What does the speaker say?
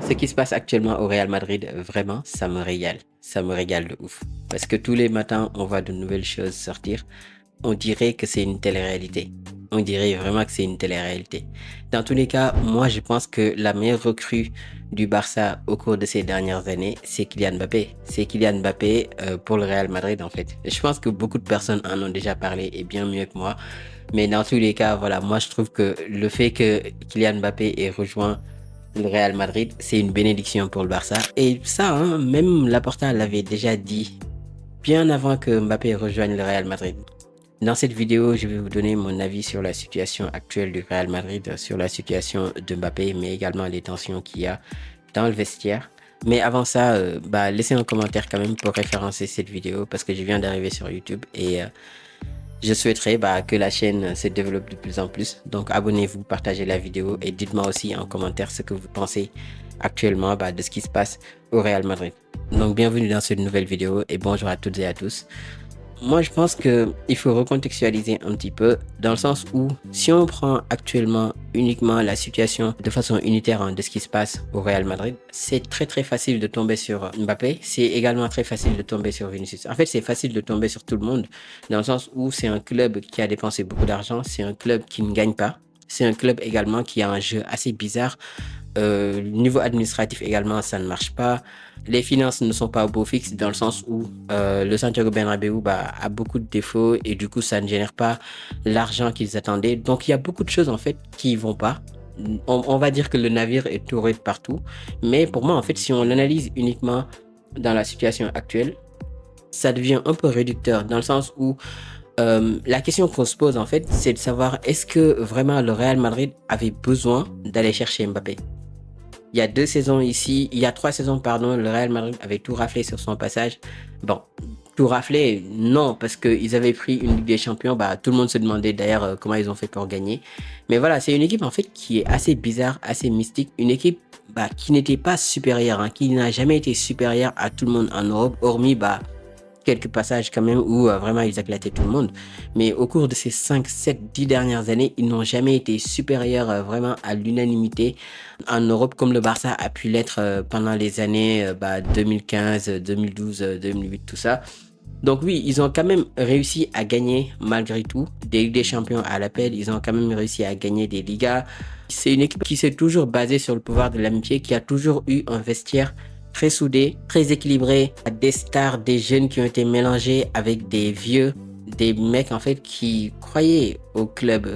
Ce qui se passe actuellement au Real Madrid, vraiment, ça me régale. Ça me régale de ouf. Parce que tous les matins, on voit de nouvelles choses sortir. On dirait que c'est une télé-réalité. On dirait vraiment que c'est une télé-réalité. Dans tous les cas, moi, je pense que la meilleure recrue du Barça au cours de ces dernières années, c'est Kylian Mbappé. C'est Kylian Mbappé pour le Real Madrid, en fait. Je pense que beaucoup de personnes en ont déjà parlé et bien mieux que moi. Mais dans tous les cas, voilà, moi, je trouve que le fait que Kylian Mbappé ait rejoint le Real Madrid, c'est une bénédiction pour le Barça. Et ça, hein, même Laporta l'avait déjà dit bien avant que Mbappé rejoigne le Real Madrid. Dans cette vidéo, je vais vous donner mon avis sur la situation actuelle du Real Madrid, sur la situation de Mbappé, mais également les tensions qu'il y a dans le vestiaire. Mais avant ça, laissez un commentaire quand même pour référencer cette vidéo parce que je viens d'arriver sur YouTube et je souhaiterais que la chaîne se développe de plus en plus. Donc abonnez-vous, partagez la vidéo et dites-moi aussi en commentaire ce que vous pensez actuellement de ce qui se passe au Real Madrid. Donc bienvenue dans cette nouvelle vidéo et bonjour à toutes et à tous. Moi, je pense qu'il faut recontextualiser un petit peu dans le sens où si on prend actuellement uniquement la situation de façon unitaire de ce qui se passe au Real Madrid, c'est très très facile de tomber sur Mbappé. C'est également très facile de tomber sur Vinicius. En fait, c'est facile de tomber sur tout le monde dans le sens où c'est un club qui a dépensé beaucoup d'argent, c'est un club qui ne gagne pas. C'est un club également qui a un jeu assez bizarre. Niveau administratif également, ça ne marche pas. Les finances ne sont pas au beau fixe dans le sens où le Santiago Bernabéu a beaucoup de défauts et du coup, ça ne génère pas l'argent qu'ils attendaient. Donc, il y a beaucoup de choses en fait qui vont pas. On va dire que le navire est touré de partout. Mais pour moi, en fait, si on l'analyse uniquement dans la situation actuelle, ça devient un peu réducteur dans le sens où la question qu'on se pose en fait, c'est de savoir est-ce que vraiment le Real Madrid avait besoin d'aller chercher Mbappé. Il y a 2 saisons ici, il y a 3 saisons, pardon, le Real Madrid avait tout raflé sur son passage. Bon, tout raflé, non, parce qu'ils avaient pris une Ligue des Champions. Tout le monde se demandait d'ailleurs comment ils ont fait pour gagner. Mais voilà, c'est une équipe en fait qui est assez bizarre, assez mystique. Une équipe qui n'était pas supérieure, qui n'a jamais été supérieure à tout le monde en Europe, hormis quelques passages quand même où vraiment ils éclataient tout le monde. Mais au cours de ces 5, 7, 10 dernières années, ils n'ont jamais été supérieurs vraiment à l'unanimité en Europe comme le Barça a pu l'être pendant les années 2015, 2012, 2008, tout ça. Donc oui, ils ont quand même réussi à gagner malgré tout des Ligues des Champions à l'appel. Ils ont quand même réussi à gagner des Ligas. C'est une équipe qui s'est toujours basée sur le pouvoir de l'amitié, qui a toujours eu un vestiaire très soudé, très équilibré, des stars, des jeunes qui ont été mélangés avec des vieux, des mecs en fait qui croyaient au club.